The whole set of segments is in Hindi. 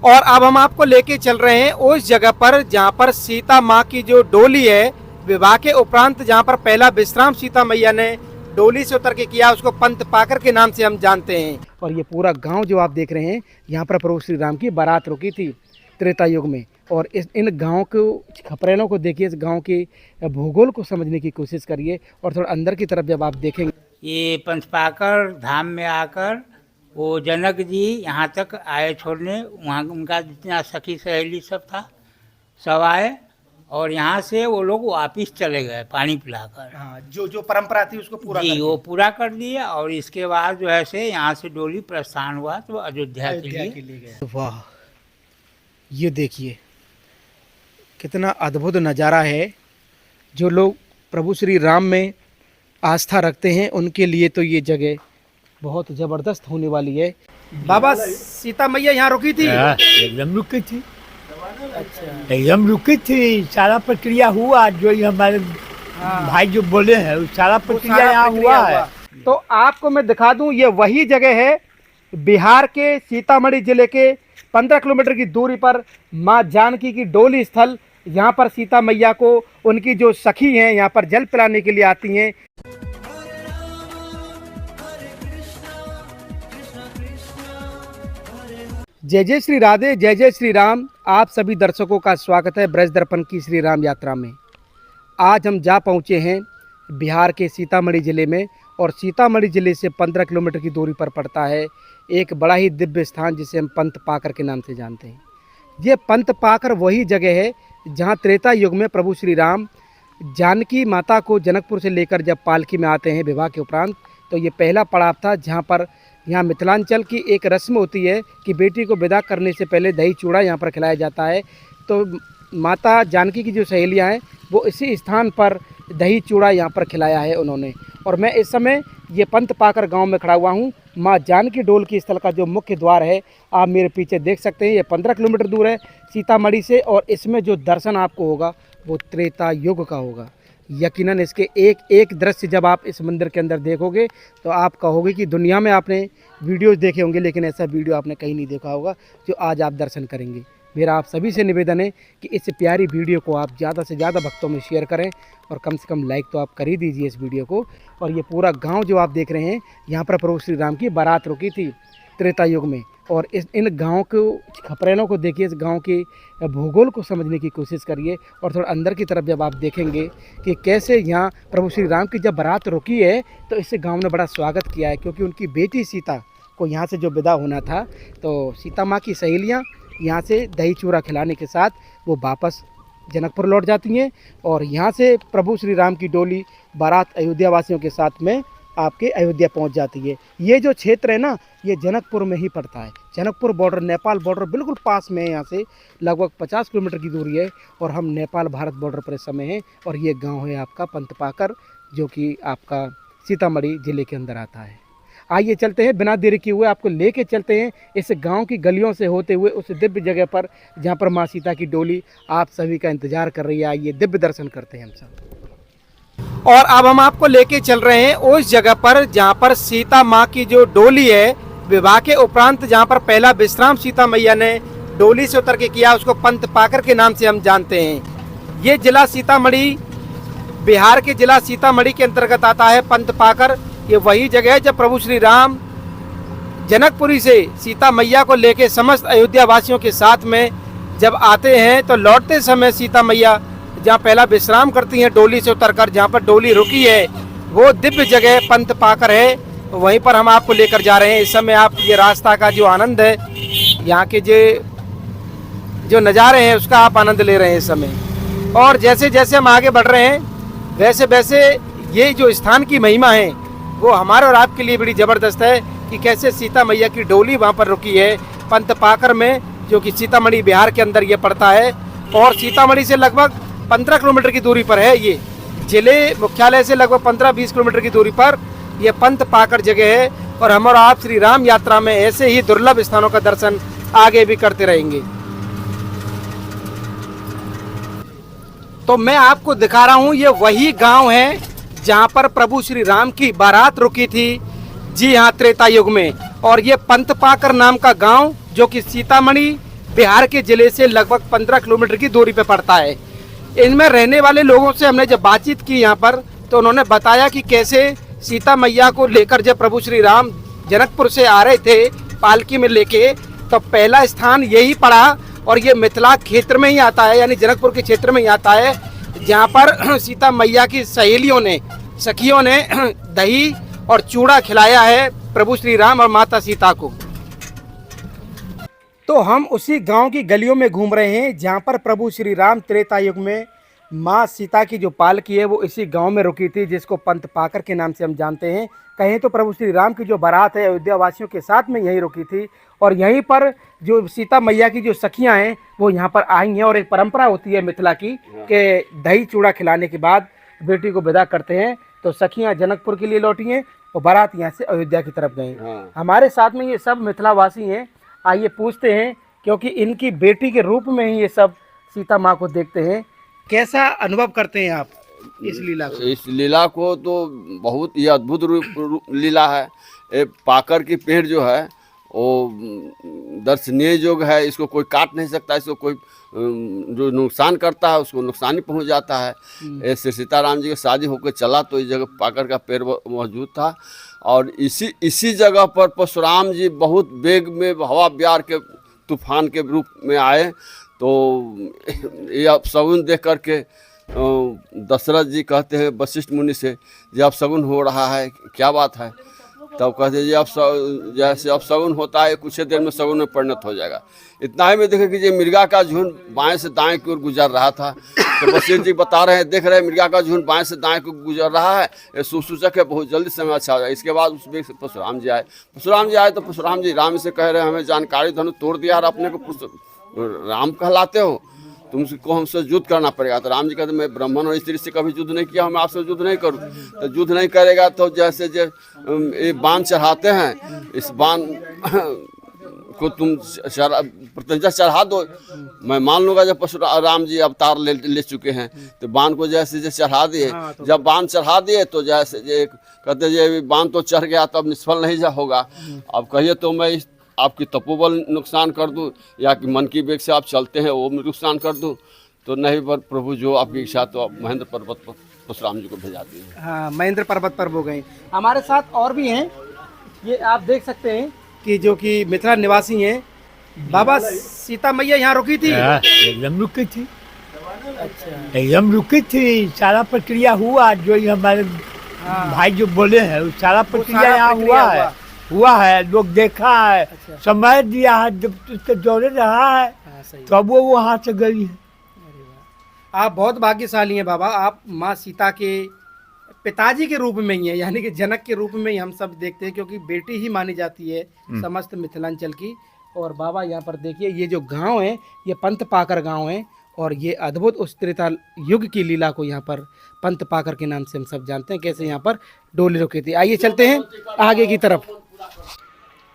और अब हम आपको लेके चल रहे हैं उस जगह पर जहां पर सीता माँ की जो डोली है, विवाह के उपरांत जहां पर पहला विश्राम सीता मैया ने डोली से उतर के किया, उसको पंत पाकर के नाम से हम जानते हैं। और ये पूरा गांव जो आप देख रहे हैं, यहाँ पर प्रभु श्री राम की बारात रुकी थी त्रेता युग में। और इन गांव को खपरेलों को देखिए, इस गांव के भूगोल को समझने की कोशिश करिए और थोड़ा अंदर की तरफ जब आप देखेंगे। ये पंचपाकर धाम में आकर वो जनक जी यहाँ तक आए छोड़ने, वहाँ उनका जितना सखी सहेली सब था सब आए और यहाँ से वो लोग वापिस चले गए पानी पिलाकर। हाँ, जो परंपरा थी उसको पूरा जी वो पूरा कर दिया। और इसके बाद जो है से यहाँ से डोली प्रस्थान हुआ तो अयोध्या के लिए गए। वाह, ये देखिए कितना अद्भुत नज़ारा है। जो लोग प्रभु श्री राम में आस्था रखते हैं उनके लिए तो ये जगह बहुत ज़बरदस्त होने वाली है। बाबा, सीता मैया यहाँ रुकी थी? एकदम रुकी थी। अच्छा, एकदम रुकी थी। सारा प्रक्रिया हुआ जो ये हमारे भाई जो बोले हैं, सारा प्रक्रिया यहाँ हुआ है। तो आपको मैं दिखा दूं, ये वही जगह है बिहार के सीतामढ़ी जिले के 15 किलोमीटर की दूरी पर माँ जानकी की डोली स्थल। यहाँ पर सीता मैया को उनकी जो सखी हैं यहाँ पर जल पिलाने के लिए आती हैं। जय जय श्री राधे, जय जय श्री राम। आप सभी दर्शकों का स्वागत है ब्रज दर्पण की श्री राम यात्रा में। आज हम जा पहुँचे हैं बिहार के सीतामढ़ी ज़िले में, और सीतामढ़ी ज़िले से 15 किलोमीटर की दूरी पर पड़ता है एक बड़ा ही दिव्य स्थान जिसे हम पंत पाकर के नाम से जानते हैं। ये पंत पाकर वही जगह है जहाँ त्रेता युग में प्रभु श्री राम जानकी माता को जनकपुर से लेकर जब पालकी में आते हैं विवाह के उपरांत, तो ये पहला पड़ाव था जहाँ पर यहाँ मिथिलांचल की एक रस्म होती है कि बेटी को विदा करने से पहले दही चूड़ा यहाँ पर खिलाया जाता है। तो माता जानकी की जो सहेलियाँ हैं वो इसी स्थान पर दही चूड़ा यहाँ पर खिलाया है उन्होंने। और मैं इस समय ये पंत पाकर गांव में खड़ा हुआ हूँ। माँ जानकी डोल की स्थल का जो मुख्य द्वार है आप मेरे पीछे देख सकते हैं। ये 15 किलोमीटर दूर है सीतामढ़ी से, और इसमें जो दर्शन आपको होगा वो त्रेता युग का होगा। यकीनन इसके एक एक दृश्य जब आप इस मंदिर के अंदर देखोगे तो आप कहोगे कि दुनिया में आपने वीडियोज़ देखे होंगे लेकिन ऐसा वीडियो आपने कहीं नहीं देखा होगा जो आज आप दर्शन करेंगे। मेरा आप सभी से निवेदन है कि इस प्यारी वीडियो को आप ज़्यादा से ज़्यादा भक्तों में शेयर करें और कम से कम लाइक तो आप कर ही दीजिए इस वीडियो को। और ये पूरा गांव जो आप देख रहे हैं, यहाँ पर प्रभु श्री राम की बारात रुकी थी त्रेता युग में। और इन गांव को खपरेलों को देखिए, इस गांव के भूगोल को समझने की कोशिश करिए और थोड़ा अंदर की तरफ जब आप देखेंगे कि कैसे यहाँ प्रभु श्री राम की जब बारात रुकी है तो इस गाँव ने बड़ा स्वागत किया है, क्योंकि उनकी बेटी सीता को यहाँ से जो विदा होना था तो सीता माँ की सहेलियाँ यहाँ से दही चूड़ा खिलाने के साथ वो वापस जनकपुर लौट जाती हैं। और यहाँ से प्रभु श्री राम की डोली बारात अयोध्या वासियों के साथ में आपके अयोध्या पहुँच जाती है। ये जो क्षेत्र है ना, ये जनकपुर में ही पड़ता है। जनकपुर बॉर्डर, नेपाल बॉर्डर बिल्कुल पास में है। यहाँ से लगभग 50 किलोमीटर की दूरी है और हम नेपाल भारत बॉर्डर पर इस समय हैं। और ये गाँव है आपका पंत पाकर, जो कि आपका सीतामढ़ी ज़िले के अंदर आता है। आइए चलते हैं, बिना देरी किए हुए आपको लेके चलते हैं इस गांव की गलियों से होते हुए उस दिव्य जगह पर जहां पर मां सीता की डोली आप सभी का इंतजार कर रही है। आइए दिव्य दर्शन करते हैं हम सब। और अब हम आपको लेके चल रहे हैं उस जगह पर जहां पर सीता माँ की जो डोली है, विवाह के उपरांत जहां पर पहला विश्राम सीता मैया ने डोली से उतर के किया, उसको पंत पाकर के नाम से हम जानते हैं। ये जिला सीतामढ़ी, बिहार के जिला सीतामढ़ी के अंतर्गत आता है पंत पाकर। ये वही जगह है जब प्रभु श्री राम जनकपुरी से सीता मैया को लेके समस्त अयोध्या वासियों के साथ में जब आते हैं तो लौटते समय सीता मैया जहाँ पहला विश्राम करती हैं डोली से उतरकर, जहाँ पर डोली रुकी है वो दिव्य जगह पंत पाकर है। वहीं पर हम आपको लेकर जा रहे हैं। इस समय आप ये रास्ता का जो आनंद है, यहाँ के जो नज़ारे हैं उसका आप आनंद ले रहे हैं इस समय। और जैसे जैसे हम आगे बढ़ रहे हैं वैसे वैसे ये जो स्थान की महिमा है वो हमारे और आपके लिए बड़ी ज़बरदस्त है कि कैसे सीता मैया की डोली वहाँ पर रुकी है पंत पाकर में, जो कि सीतामढ़ी बिहार के अंदर ये पड़ता है। और सीतामढ़ी से लगभग 15 किलोमीटर की दूरी पर है। ये जिले मुख्यालय से लगभग 15-20 किलोमीटर की दूरी पर ये पंत पाकर जगह है। और हम और आप श्री राम यात्रा में ऐसे ही दुर्लभ स्थानों का दर्शन आगे भी करते रहेंगे। तो मैं आपको दिखा रहा हूँ, ये वही गाँव है जहाँ पर प्रभु श्री राम की बारात रुकी थी, जी हाँ, त्रेता युग में। और ये पंत पाकर नाम का गांव जो कि सीतामढ़ी बिहार के जिले से लगभग 15 किलोमीटर की दूरी पे पड़ता है। इनमें रहने वाले लोगों से हमने जब बातचीत की यहाँ पर, तो उन्होंने बताया कि कैसे सीता मैया को लेकर जब प्रभु श्री राम जनकपुर से आ रहे थे पालकी में लेके, तो पहला स्थान यही पड़ा। और ये मिथिला क्षेत्र में ही आता है, यानी जनकपुर के क्षेत्र में ही आता है, जहाँ पर सीता मैया की सहेलियों ने, सखियों ने दही और चूड़ा खिलाया है प्रभु श्री राम और माता सीता को। तो हम उसी गांव की गलियों में घूम रहे हैं जहां पर प्रभु श्री राम त्रेता युग में मां सीता की जो पालकी है वो इसी गांव में रुकी थी, जिसको पंत पाकर के नाम से हम जानते हैं। कहें तो प्रभु श्री राम की जो बारात है अयोध्या वासियों के साथ में यहीं रुकी थी, और यहीं पर जो सीता मैया की जो सखियां हैं वो यहाँ पर आई हैं। और एक परंपरा होती है मिथिला की कि दही चूड़ा खिलाने के बाद बेटी को विदा करते हैं, तो सखियां जनकपुर के लिए लौटी हैं और बारात यहाँ से अयोध्या की तरफ गए। हमारे साथ में ये सब मिथिलावासी हैं, आइए पूछते हैं, क्योंकि इनकी बेटी के रूप में ही ये सब सीता माँ को देखते हैं। कैसा अनुभव करते हैं आप इस लीला को? इस लीला को तो बहुत ही अद्भुत लीला है। ये पाकर की पेड़ जो है वो दर्शनीय योग है, इसको कोई काट नहीं सकता, इसको कोई जो नुकसान करता है उसको नुकसान ही पहुंच जाता है। ऐसे सीताराम जी की शादी होकर चला तो इस जगह पाकर का पेड़ मौजूद था, और इसी जगह पर परशुराम जी बहुत वेग में हवा बिहार के तूफान के रूप में आए। तो ये अब सगुन देख करके दशरथ जी कहते हैं वशिष्ठ मुनि से, जब अब सगुन हो रहा है क्या बात है? तब कहते हैं जी अब जैसे अब सगुन होता है कुछ देर में सगुन में परिणत हो जाएगा। इतना ही में देखे कि ये मृगा का झुंड बाएं से दाएं की ओर गुजर रहा था। तो वशिष्ठ जी बता रहे हैं, देख रहे हैं मृगा का झुंड बाएं से दाएं को गुजर रहा है, ये सुसूचक है, बहुत जल्दी समय अच्छा हो जाएगा। इसके बाद उस वेग से परशुराम जी आए। तो परशुराम जी राम से कह रहे हैं, हमें जानकारी धनु तोड़ दिया और अपने को राम कहलाते हो, तुमको हमसे युद्ध करना पड़ेगा। तो राम जी कहते मैं ब्राह्मण और स्त्री से कभी युद्ध नहीं किया, मैं आपसे युद्ध नहीं करूँ। तो युद्ध नहीं करेगा तो जैसे ये बाण चढ़ाते हैं, इस बाण को तुम प्रतिज्ञा चढ़ा दो, मैं मान लूँगा। जब परशुराम जी अवतार ले चुके हैं तो बाण को जैसे चढ़ा दिए। जब बाण चढ़ा दिए तो जैसे कहते ये बाण तो चढ़ गया तो अब निष्फल नहीं होगा। अब कहिए तो मैं आपकी तपोबल नुकसान कर दूं या कि मन की वेग से आप चलते हैं वो नुकसान कर दूं? तो नहीं, पर प्रभु जो आपकी इच्छा, तो आप महेंद्र पर्वत पर परशुराम जी को भेजा दिए। हाँ, महेंद्र पर्वत पर वो गए। हमारे साथ और भी हैं, ये आप देख सकते हैं कि जो कि मिथिला निवासी हैं। बाबा, सीता मैया यहाँ रुकी थी? एकदम रुकी थी। अच्छा, एकदम रुकी थी, सारा प्रक्रिया हुआ जो ये हमारे भाई जो बोले हैं वो सारा प्रक्रिया यहाँ हुआ है, लोग देखा है। अच्छा। समय दिया है, जब उसके दौरे रहा है। हाँ, सही। तब वो वहाँ से गई है। अरे वाह, आप बहुत भाग्यशाली हैं बाबा। आप माँ सीता के पिताजी के रूप में ही हैं, यानी कि जनक के रूप में ही हम सब देखते हैं, क्योंकि बेटी ही मानी जाती है समस्त मिथिलांचल की। और बाबा यहाँ पर देखिए, ये जो गांव है ये पंत पाकर गांव है, और ये अद्भुत उस त्रेता युग की लीला को यहाँ पर पंत पाकर के नाम से हम सब जानते हैं, कैसे यहाँ पर डोली रुकी थी। आइए चलते हैं आगे की तरफ।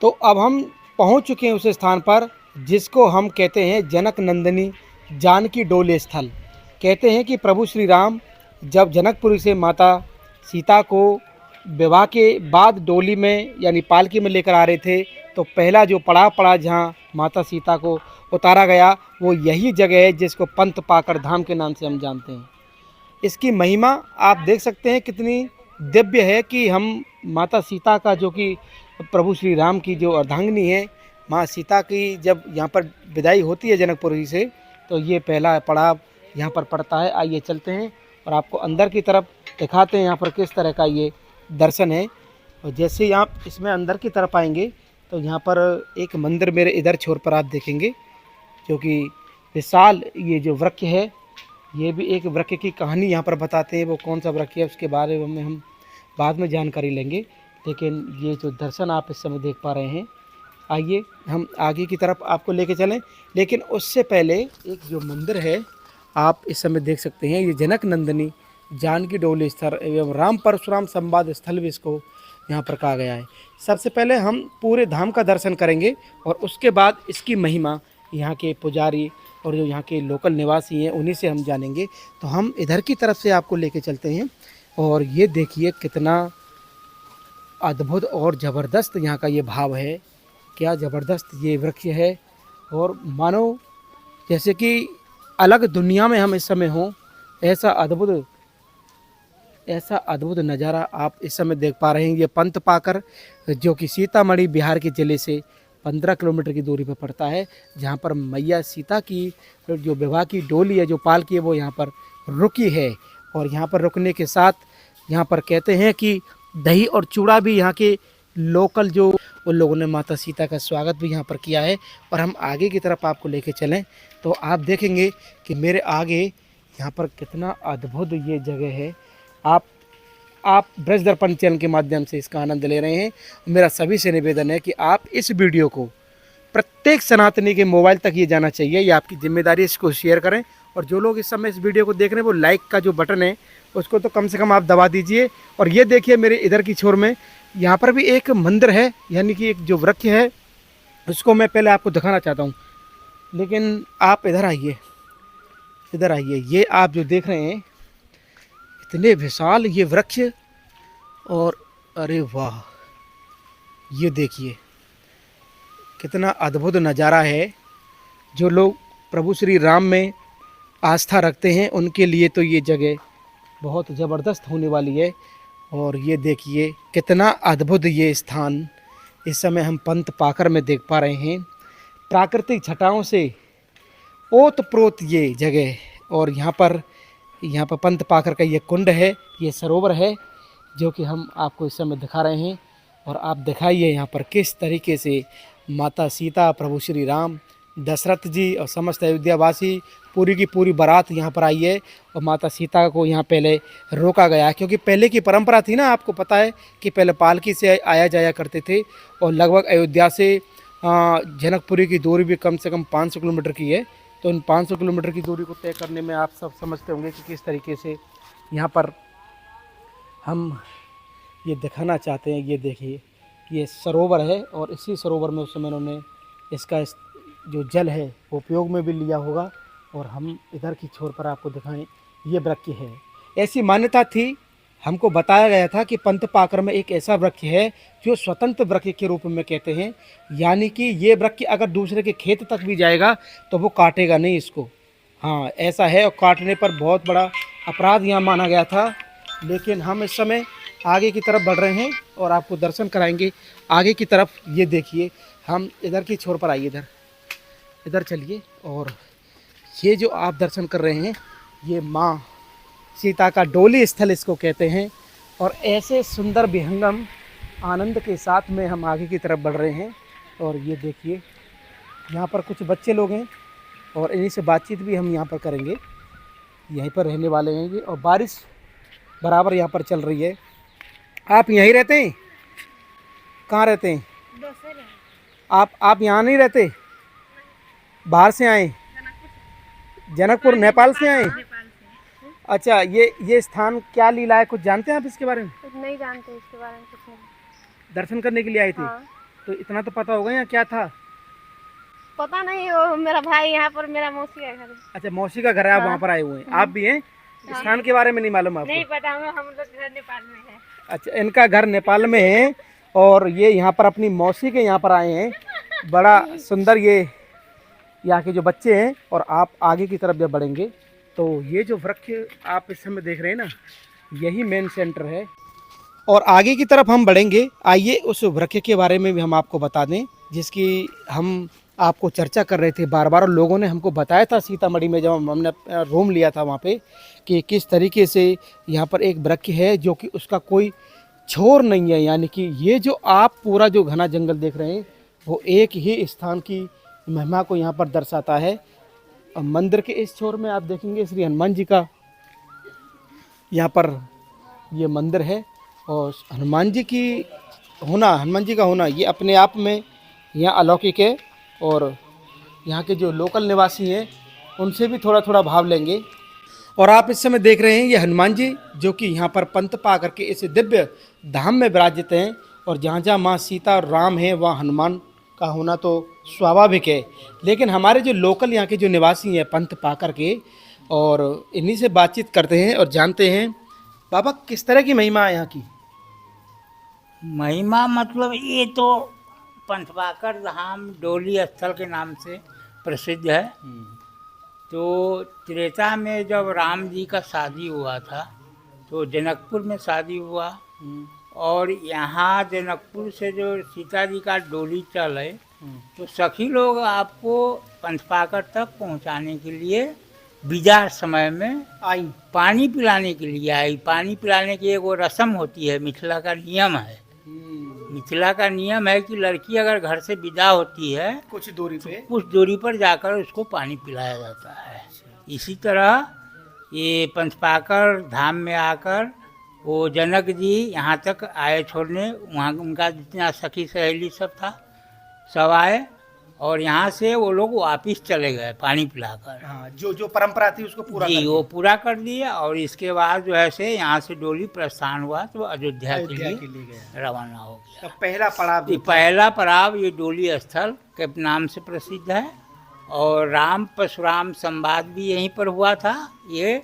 तो अब हम पहुँच चुके हैं उस स्थान पर जिसको हम कहते हैं जनक नंदिनी जानकी डोले स्थल। कहते हैं कि प्रभु श्री राम जब जनकपुरी से माता सीता को विवाह के बाद डोली में यानी पालकी में लेकर आ रहे थे, तो पहला जो पड़ाव पड़ा जहाँ माता सीता को उतारा गया वो यही जगह है जिसको पंत पाकर धाम के नाम से हम जानते हैं। इसकी महिमा आप देख सकते हैं कितनी दिव्य है कि हम माता सीता का, जो कि प्रभु श्री राम की जो अर्धांगिनी है, माँ सीता की जब यहाँ पर विदाई होती है जनकपुरी से, तो ये पहला पड़ाव यहाँ पर पड़ता है। आइए चलते हैं और आपको अंदर की तरफ दिखाते हैं यहाँ पर किस तरह का ये दर्शन है। और जैसे ही आप इसमें अंदर की तरफ आएंगे तो यहाँ पर एक मंदिर मेरे इधर छोर पर आप देखेंगे, जो कि विशाल ये जो वृक्ष है, ये भी एक वृक्ष की कहानी यहाँ पर बताते हैं। वो कौन सा वृक्ष है उसके बारे में हम बाद में जानकारी लेंगे, लेकिन ये जो दर्शन आप इस समय देख पा रहे हैं, आइए हम आगे की तरफ आपको लेके चलें। लेकिन उससे पहले एक जो मंदिर है आप इस समय देख सकते हैं, ये जनक नंदिनी जानकी डोली स्थल एवं राम परशुराम संवाद स्थल भी इसको यहाँ पर कहा गया है। सबसे पहले हम पूरे धाम का दर्शन करेंगे और उसके बाद इसकी महिमा यहाँ के पुजारी और जो यहाँ के लोकल निवासी हैं उन्हीं से हम जानेंगे। तो हम इधर की तरफ से आपको लेके चलते हैं और ये देखिए कितना अद्भुत और ज़बरदस्त यहाँ का ये भाव है, क्या ज़बरदस्त ये वृक्ष है। और मानो जैसे कि अलग दुनिया में हम इस समय हों, ऐसा अद्भुत नज़ारा आप इस समय देख पा रहे हैं। ये पंत पाकर जो कि सीतामढ़ी बिहार के ज़िले से 15 किलोमीटर की दूरी पर पड़ता है, जहाँ पर मैया सीता की जो विवाह की डोली है, जो पालकी है, वो यहाँ पर रुकी है। और यहाँ पर रुकने के साथ यहाँ पर कहते हैं कि दही और चूड़ा भी यहाँ के लोकल जो उन लोगों ने माता सीता का स्वागत भी यहाँ पर किया है। और हम आगे की तरफ आपको लेके चलें तो आप देखेंगे कि मेरे आगे यहाँ पर कितना अद्भुत ये जगह है। आप ब्रज दर्पण चैनल के माध्यम से इसका आनंद ले रहे हैं। मेरा सभी से निवेदन है कि आप इस वीडियो को प्रत्येक सनातनी के मोबाइल तक ये जाना चाहिए, ये आपकी जिम्मेदारी है, इसको शेयर करें। और जो लोग इस समय इस वीडियो को देख रहे हैं वो लाइक का जो बटन है उसको तो कम से कम आप दबा दीजिए। और ये देखिए मेरे इधर की छोर में यहाँ पर भी एक मंदिर है, यानी कि एक जो वृक्ष है उसको मैं पहले आपको दिखाना चाहता हूँ। लेकिन आप इधर आइए, इधर आइए। ये आप जो देख रहे हैं इतने विशाल ये वृक्ष, और अरे वाह, ये देखिए कितना अद्भुत नज़ारा है। जो लोग प्रभु श्री राम में आस्था रखते हैं उनके लिए तो ये जगह बहुत ज़बरदस्त होने वाली है। और ये देखिए कितना अद्भुत ये स्थान इस समय हम पंत पाकर में देख पा रहे हैं। प्राकृतिक छटाओं से ओतप्रोत ये जगह, और यहाँ पर पंत पाकर का ये कुंड है, ये सरोवर है जो कि हम आपको इस समय दिखा रहे हैं। और आप दिखाइए यहाँ पर किस तरीके से माता सीता, प्रभु श्री राम, दशरथ जी और समस्त अयोध्यावासी पूरी की पूरी बारात यहाँ पर आई है। और माता सीता को यहाँ पहले रोका गया, क्योंकि पहले की परंपरा थी ना, आपको पता है कि पहले पालकी से आया जाया करते थे। और लगभग अयोध्या से जनकपुरी की दूरी भी कम से कम 500 किलोमीटर की है। तो इन 500 किलोमीटर की दूरी को तय करने में आप सब समझते होंगे कि किस तरीके से यहाँ पर हम ये दिखाना चाहते हैं। ये देखिए ये सरोवर है, और इसी सरोवर में उस समय उन्होंने इसका जो जल है वो उपयोग में भी लिया होगा। और हम इधर की छोर पर आपको दिखाएं, ये वृक्ष है। ऐसी मान्यता थी, हमको बताया गया था कि पंत पाकर में एक ऐसा वृक्ष है जो स्वतंत्र वृक्ष के रूप में कहते हैं, यानी कि ये वृक्ष अगर दूसरे के खेत तक भी जाएगा तो वो काटेगा नहीं इसको। हाँ, ऐसा है। और काटने पर बहुत बड़ा अपराध यहाँ माना गया था। लेकिन हम इस समय आगे की तरफ बढ़ रहे हैं और आपको दर्शन कराएंगे आगे की तरफ। ये देखिए, हम इधर की छोर पर आइए, इधर चलिए। और ये जो आप दर्शन कर रहे हैं ये माँ सीता का डोली स्थल इसको कहते हैं। और ऐसे सुंदर विहंगम आनंद के साथ में हम आगे की तरफ बढ़ रहे हैं। और ये देखिए यहाँ पर कुछ बच्चे लोग हैं और इन्हीं से बातचीत भी हम यहाँ पर करेंगे। यहीं पर रहने वाले हैं ये, और बारिश बराबर यहाँ पर चल रही है। आप यहीं रहते हैं? कहाँ रहते हैं आप? यहाँ नहीं रहते, बाहर से आए? जनकपुर, नेपाल से आए? अच्छा, ये स्थान क्या लीला है, कुछ जानते हैं आप इसके बारे में? नहीं जानते इसके बारे में कुछ नहीं। दर्शन करने के लिए आए थे? हाँ। तो इतना तो पता होगा यहाँ क्या था? पता नहीं, वो मेरा भाई यहाँ पर, मेरा मौसी का घर है। अच्छा, मौसी का घर है, आप हाँ। वहाँ पर आए हुए हैं। आप भी हैं? स्थान के बारे में नहीं मालूम आपको? नहीं पता, हम लोग घर नेपाल में है। अच्छा, इनका घर नेपाल में है और ये यहाँ पर अपनी मौसी के यहाँ पर आए हैं। बड़ा सुंदर ये यहाँ के जो बच्चे हैं। और आप आगे की तरफ जब बढ़ेंगे तो ये जो वृक्ष आप इस समय देख रहे हैं ना, यही मेन सेंटर है। और आगे की तरफ हम बढ़ेंगे, आइए उस वृक्ष के बारे में भी हम आपको बता दें जिसकी हम आपको चर्चा कर रहे थे बार बार। और लोगों ने हमको बताया था सीतामढ़ी में जब हमने रूम लिया था वहाँ पे, कि किस तरीके से यहाँ पर एक वृक्ष है जो कि उसका कोई छोर नहीं है। यानी कि ये जो आप पूरा जो घना जंगल देख रहे हैं वो एक ही स्थान की महिमा को यहाँ पर दर्शाता है। और मंदिर के इस छोर में आप देखेंगे श्री हनुमान जी का यहाँ पर ये मंदिर है। और हनुमान जी का होना ये अपने आप में यहाँ अलौकिक है। और यहाँ के जो लोकल निवासी हैं उनसे भी थोड़ा थोड़ा भाव लेंगे। और आप इस समय देख रहे हैं ये हनुमान जी जो कि यहाँ पर पंत पा करके इस दिव्य धाम में विराजित हैं। और जहाँ जहाँ माँ सीता और राम हैं वहाँ हनुमान का होना तो स्वाभाविक है। लेकिन हमारे जो लोकल यहाँ के जो निवासी हैं पंत पा करके, और इन्हीं से बातचीत करते हैं और जानते हैं बाबा किस तरह की महिमा है यहाँ की। महिमा मतलब ये तो पंथपाकर धाम डोली स्थल के नाम से प्रसिद्ध है। तो त्रेता में जब राम जी का शादी हुआ था तो जनकपुर में शादी हुआ, और यहाँ जनकपुर से जो सीता जी का डोली चले तो सखी लोग आपको पंचपाकर तक पहुँचाने के लिए विदा समय में आई पानी पिलाने के लिए आई। पानी पिलाने की एक वो रस्म होती है, मिथिला का नियम है। मिथिला का नियम है कि लड़की अगर घर से विदा होती है कुछ दूरी पे कुछ दूरी पर जाकर उसको पानी पिलाया जाता है। इसी तरह ये पंचपाकर धाम में आकर वो जनक जी यहाँ तक आए छोड़ने, वहाँ उनका जितना सखी सहेली सब था सब आए, और यहाँ से वो लोग वापिस चले गए पानी पिलाकर। हाँ, जो परंपरा थी उसको पूरा जी कर वो पूरा कर दिया। और इसके बाद जो है से यहाँ से डोली प्रस्थान हुआ तो अयोध्या के लिए गया। रवाना हो गया। तो पहला पड़ाव ये पहला पड़ाव ये डोली स्थल के नाम से प्रसिद्ध है, और राम परशुराम संवाद भी यहीं पर हुआ था। ये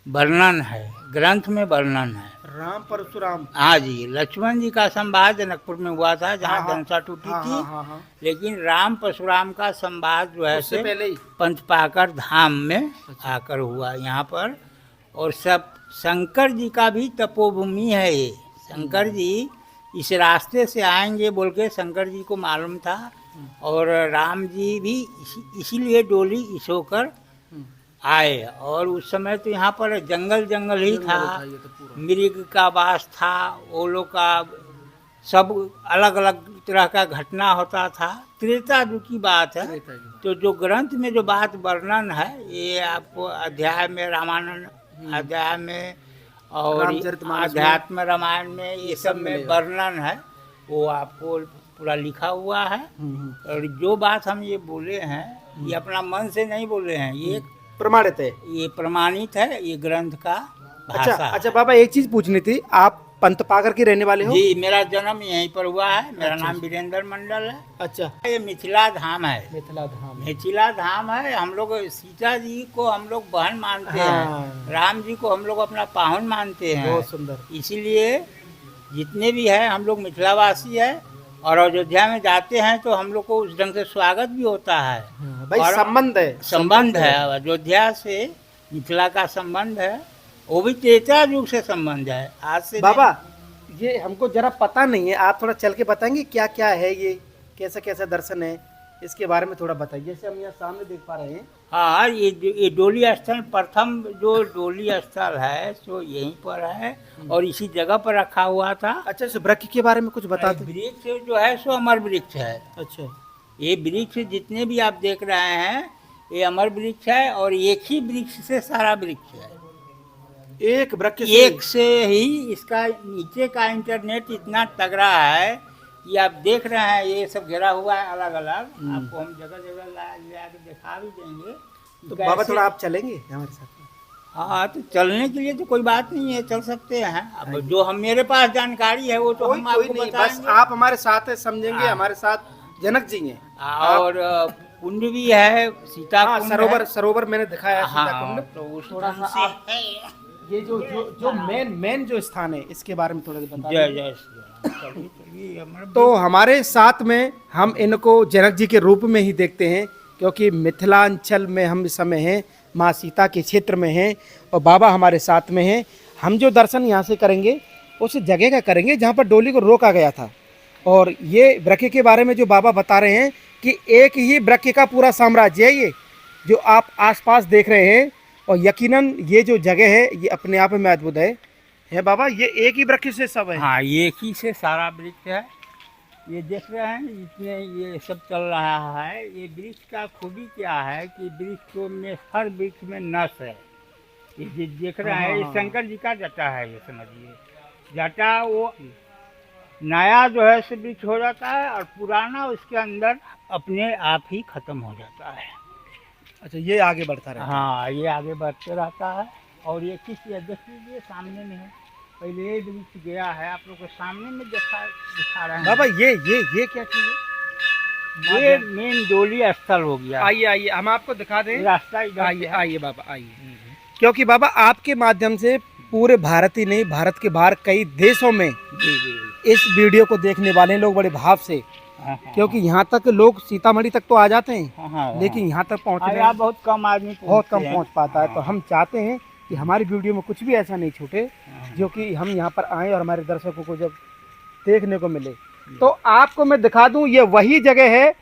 वर्णन है, ग्रंथ में वर्णन है। राम परशुराम, हाँ जी, लक्ष्मण जी का संवाद जनकपुर में हुआ था जहाँ हाँ, धनुषा टूटी हाँ, थी। हाँ। लेकिन राम परशुराम का संवाद जो है उससे से पहले ही पंचपाकर धाम में आकर हुआ यहाँ पर। और सब शंकर जी का भी तपोभूमि है ये। शंकर जी इस रास्ते से आएंगे बोल के शंकर जी को मालूम था, और राम जी भी इसीलिए डोली इस होकर आए। और उस समय तो यहाँ पर जंगल जंगल ही था, मृग का वास था, ओलों का सब अलग अलग तरह का घटना होता था। त्रेता युग की बात है। तो जो ग्रंथ में जो बात वर्णन है ये आपको अध्याय में रामायण अध्याय में और रामचरितमानस में, अध्यात्म रामायण में ये सब में वर्णन है, वो आपको पूरा लिखा हुआ है। और जो बात हम ये बोले हैं ये अपना मन से नहीं बोले हैं, ये प्रमाणित है। ये प्रमाणित है, ये ग्रंथ का अच्छा भाषा अच्छा बाबा, एक चीज पूछनी थी, आप पंतपाकर के रहने वाले हो? जी, मेरा जन्म यहीं पर हुआ है। मेरा नाम वीरेंद्र मंडल है। अच्छा, ये मिथिला धाम है। मिथिला धाम। मिथिला धाम है। हम लोग सीता जी को हम लोग बहन मानते हाँ। हैं, राम जी को हम लोग अपना पाहुन मानते हैं। बहुत सुंदर। इसीलिए जितने भी हैं हम लोग मिथिलावासी है, और अयोध्या में जाते हैं तो हम लोग को उस ढंग से स्वागत भी होता है। भाई और संबंध है, संबंध है अयोध्या से मिथिला का संबंध है, वो भी त्रेता युग से संबंध है, आज से बाबा ये हमको जरा पता नहीं है, आप थोड़ा चल के बताएंगे क्या क्या है ये, कैसा कैसा दर्शन है, इसके बारे में थोड़ा बताइए। जैसे हम यहाँ सामने देख पा रहे हैं। हाँ, ये डोली स्थल प्रथम जो डोली स्थल है सो यहीं पर है और इसी जगह पर रखा हुआ था। अच्छा, इस वृक्ष के बारे में कुछ बता दें। वृक्ष जो है सो अमर वृक्ष है। अच्छा, ये वृक्ष जितने भी आप देख रहे हैं ये अमर वृक्ष है, और एक ही वृक्ष से सारा वृक्ष है। एक वृक्ष एक से ही इसका नीचे का इंटरनेट इतना तगड़ा है कि आप देख रहे हैं ये सब घिरा हुआ है अलग अलग। आपको हम जगह जगह ले आके दिखा भी देंगे। तो बाबा थोड़ा आप चलेंगे हमारे साथ? हाँ, तो चलने के लिए तो कोई बात नहीं है, चल सकते हैं। अब जो हम मेरे पास जानकारी है वो तो हम कोई आपको नहीं, बस बताएंगे। आप हमारे साथ है, समझेंगे। हमारे साथ जनक जी हैं और कुंड भी है, सीता हाँ, कुंड सरोवर है। सरोवर मैंने दिखाया सीता हाँ, कुंड। तो उस थोड़ा ढंग सा से ये जो मेन जो स्थान है इसके बारे में थोड़ा बता जय दीजिए। जय श्री राम। चलिए चलिए हमारे तो हमारे साथ में हम इनको जनक जी के रूप में ही देखते हैं, क्योंकि मिथिलांचल में हम इस समय हैं, माँ सीता के क्षेत्र में हैं और बाबा हमारे साथ में हैं। हम जो दर्शन यहाँ से करेंगे उस जगह का करेंगे जहाँ पर डोली को रोका गया था। और ये वृक्ष के बारे में जो बाबा बता रहे हैं कि एक ही वृक्ष का पूरा साम्राज्य है ये जो आप आसपास देख रहे हैं, और यकीनन ये जो जगह है ये अपने आप में अद्भुत है बाबा। ये एक ही वृक्ष से सब है? हाँ, एक ही से सारा वृक्ष है। ये देख रहे हैं इसमें ये सब चल रहा है। ये वृक्ष का खूबी क्या है कि वृक्ष में हर वृक्ष में नस है। ये जो देख रहे हैं ये शंकर जी का जटा है, ये समझिए। जटा वो नया जो है से वृक्ष हो जाता है और पुराना उसके अंदर अपने आप ही खत्म हो जाता है। अच्छा, ये आगे बढ़ता रहा। हाँ, ये आगे बढ़ते रहता है। और ये किस देख लीजिए सामने में है, पहले ये वृक्ष गया है, आप लोग को सामने में दिखा रहे हैं। बाबा ये क्या चीज़ है? ये मेन डोली स्थल हो गया। आइए आइए, हम आपको दिखा दें। रास्ता इधर आइए से है। आइए बाबा आइए, क्योंकि बाबा आपके माध्यम से पूरे भारत ही नहीं, भारत के बाहर कई देशों में जी जी। इस वीडियो को देखने वाले लोग बड़े भाव से हाँ, क्योंकि यहाँ तक लोग सीतामढ़ी तक तो आ जाते हैं, हाँ, हाँ, लेकिन यहाँ तक पहुँचने यहाँ बहुत कम आदमी बहुत कम पहुँचते हैं। पहुँच पाता है। तो हाँ। हम चाहते हैं कि हमारी वीडियो में कुछ भी ऐसा नहीं छूटे, जो कि हम यहाँ पर आएँ और हमारे दर्शकों को जब देखने को मिले। तो आपको मैं दिखा दूं, ये वही जगह है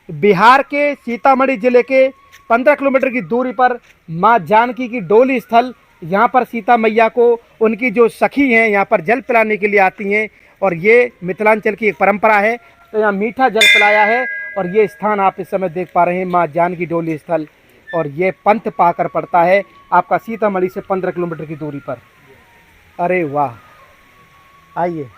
बिहार के सीतामढ़ी जिले के 15 किलोमीटर की दूरी पर माँ जानकी की डोली स्थल। यहाँ पर सीता मैया को उनकी जो सखी हैं यहाँ पर जल पिलाने के लिए आती हैं, और ये मिथिलांचल की एक परंपरा है। तो यहाँ मीठा जल पिलाया है, और ये स्थान आप इस समय देख पा रहे हैं माँ जानकी डोली स्थल, और ये पंथ पाकर पड़ता है आपका सीतामढ़ी से 15 किलोमीटर की दूरी पर। अरे वाह, आइए।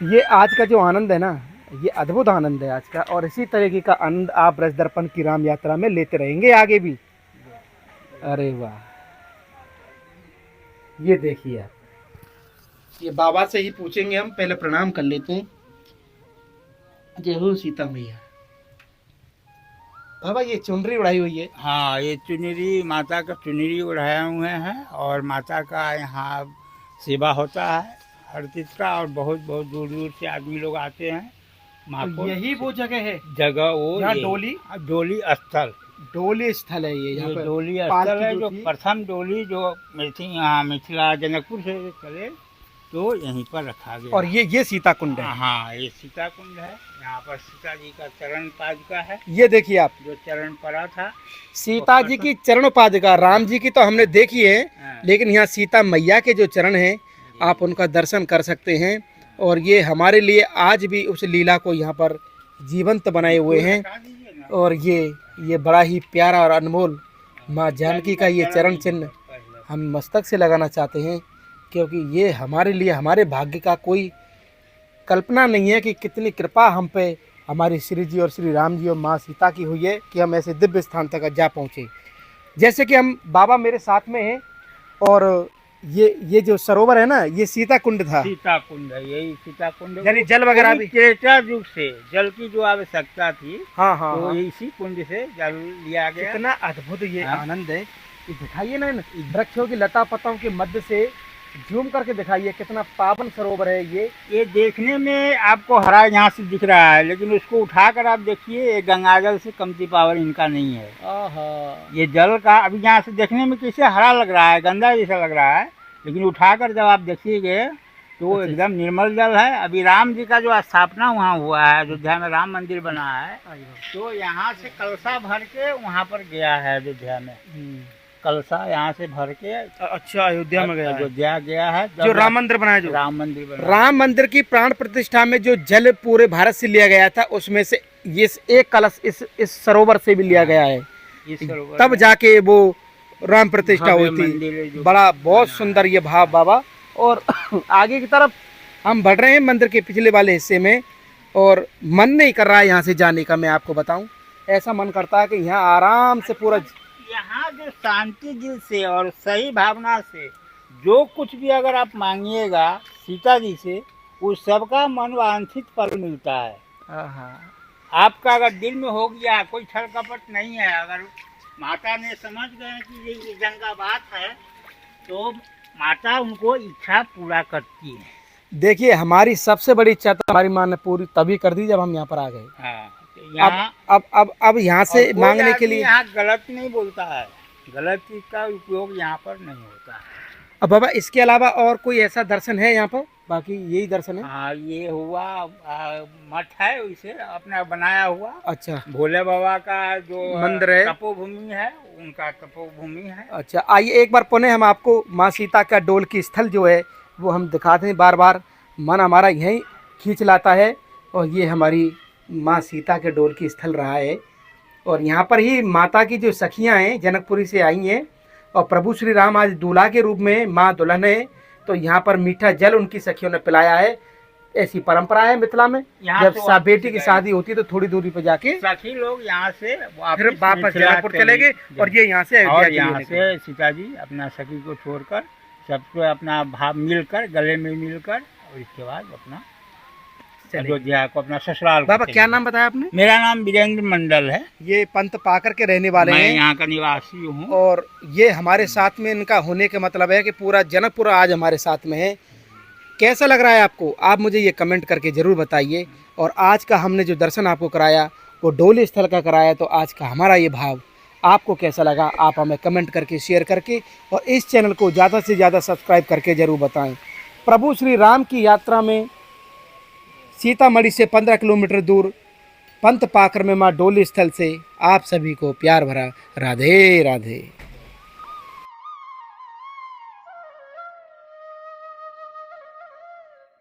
ये आज का जो आनंद है ना, ये अद्भुत आनंद है आज का, और इसी तरीके का आनंद आप ब्रज दर्पण की राम यात्रा में लेते रहेंगे आगे भी। अरे वाह, ये देखिए आप, ये बाबा से ही पूछेंगे हम, पहले प्रणाम कर लेते हैं। जय हो सीता मैया। बाबा ये चुनरी उड़ाई हुई है, हाँ, ये चुनरी माता का चुनरी उड़ाए हुए हैं, और माता का यहाँ सेवा होता है हर चीज का, और बहुत बहुत दूर दूर से आदमी लोग आते हैं माँ तो को। यही वो जगह है जगह वो यहाँ ये- डोली स्थल, डोली स्थल है ये, यहाँ ये पर डोली पालकी स्थल है जो जो थी। प्रथम डोली जो यहाँ मिथिला जनकपुर से चले तो यहीं पर रखा गया। और ये सीता कुंड है। हाँ, ये सीता कुंड है। यहाँ पर सीता जी का चरण पादुका है, ये देखिए आप, जो चरण पड़ा था। सीता जी की चरण पादुका, राम जी की तो हमने देखी है, हाँ। लेकिन यहाँ सीता मैया के जो चरण हैं आप उनका दर्शन कर सकते हैं। और ये हमारे लिए आज भी उस लीला को यहाँ पर जीवंत बनाए हुए हैं। और ये बड़ा ही प्यारा और अनमोल माँ जानकी का ये चरण चिन्ह हम मस्तक से लगाना चाहते हैं, क्योंकि ये हमारे लिए, हमारे भाग्य का कोई कल्पना नहीं है कि कितनी कृपा हम पे हमारी श्री जी और श्री राम जी और माँ सीता की हुई है कि हम ऐसे दिव्य स्थान तक जा पहुँचे। जैसे कि हम, बाबा मेरे साथ में हैं, और ये जो सरोवर है ना, ये सीता कुंड था। सीता कुंड है, यही सीता कुंड है। यानी जल वगैरह भी, त्रेता युग से जल की जो आवश्यकता थी, हाँ हाँ, तो हाँ। इसी कुंड से जल लिया गया। कितना अद्भुत ये हाँ। आनंद है। ये दिखाइए ना, इन वृक्षों की लता पत्तों के मध्य से जूम करके दिखाइए, कितना पावन सरोवर है ये। देखने में आपको हरा यहाँ से दिख रहा है, लेकिन उसको उठाकर आप देखिए, ये गंगाजल से कमती पावर इनका नहीं है। ये जल का अभी यहाँ से देखने में कैसे हरा लग रहा है, गंदा जैसा लग रहा है, लेकिन उठाकर जब आप देखिएगे तो वो एकदम निर्मल जल है। अभी राम जी का जो स्थापना वहाँ हुआ है, अयोध्या में राम मंदिर बना है, तो यहाँ से कलशा भर के वहाँ पर गया है अयोध्या में। कलशा यहाँ से भर के, अच्छा, अयोध्या में गया है। अयोध्या गया है, जो राम मंदिर बनाया, जो राम मंदिर बना। राम मंदिर की प्राण प्रतिष्ठा में जो जल पूरे भारत से लिया गया था, उसमें से ये एक कलश इस सरोवर से भी लिया गया है, इस सरोवर तब में जाके वो राम प्रतिष्ठा भव्य हुई मंदिर है थी। जो बड़ा बहुत बना सुंदर ये भाव बाबा। और आगे की तरफ हम बढ़ रहे हैं मंदिर के पिछले वाले हिस्से में, और मन नहीं कर रहा है यहाँ से जाने का। मैं आपको बताऊं, ऐसा मन करता है कि यहाँ आराम से पूरा, यहाँ जो शांति दिल से और सही भावना से जो कुछ भी अगर आप मांगिएगा सीता जी से, उस सबका मनवांछित फल मिलता है। आपका अगर दिल में हो गया, कोई छल कपट नहीं है, अगर माता ने समझ गए कि ये जंग का बात है, तो माता उनको इच्छा पूरा करती है। देखिए हमारी सबसे बड़ी इच्छा तो हमारी माँ ने पूरी तभी कर दी जब हम यहाँ पर आ गए। हाँ, तो यहाँ अब यहाँ से और कोई मांगने के आदमी लिए, यहाँ गलत नहीं बोलता है, गलत चीज का उपयोग यहाँ पर नहीं होता है। अब बाबा इसके अलावा और कोई ऐसा दर्शन है यहाँ पर? बाकी यही दर्शन है। हाँ, ये हुआ मठ है, इसे अपना बनाया हुआ। अच्छा, भोले बाबा का जो मंदिर है, तपोभूमि है, उनका तपोभूमि है। अच्छा, आइए एक बार पुनः हम आपको माँ सीता का डोल की स्थल जो है वो हम दिखाते हैं। बार बार मन हमारा यहीं खींच लाता है, और ये हमारी माँ सीता के डोल की स्थल रहा है। और यहाँ पर ही माता की जो सखियाँ हैं जनकपुरी से आई हैं, और प्रभु श्री राम आज दूल्हा के रूप में माँ दुल्हन है, तो यहाँ पर मीठा जल उनकी सखियों ने पिलाया है। ऐसी परंपरा है मिथिला में, जब बेटी की शादी होती है तो थोड़ी दूरी पर जाके सखी लोग यहाँ से फिर वापस जनकपुर चले गए, और ये यहाँ से और अयोध्या यहाँ से सीता जी अपना सखी को छोड़कर सबको अपना भाव मिलकर, गले में मिलकर, और इसके बाद अपना अयोध्या को अपना ससुराल। बाबा क्या नाम बताया आपने? मेरा नाम वीरेंद्र मंडल है, ये पंत पाकर के रहने वाले मैं हैं, यहाँ का निवासी हूँ। और ये हमारे साथ में इनका होने का मतलब है कि पूरा जनकपुर आज हमारे साथ में है। कैसा लग रहा है आपको, आप मुझे ये कमेंट करके ज़रूर बताइए। और आज का हमने जो दर्शन आपको कराया वो डोली स्थल का कराया, तो आज का हमारा ये भाव आपको कैसा लगा आप हमें कमेंट करके, शेयर करके और इस चैनल को ज़्यादा से ज़्यादा सब्सक्राइब करके ज़रूर बताएं। प्रभु श्री राम की यात्रा में सीतामढ़ी से 15 किलोमीटर दूर पंत पाकर में माँ डोली स्थल से आप सभी को प्यार भरा राधे राधे।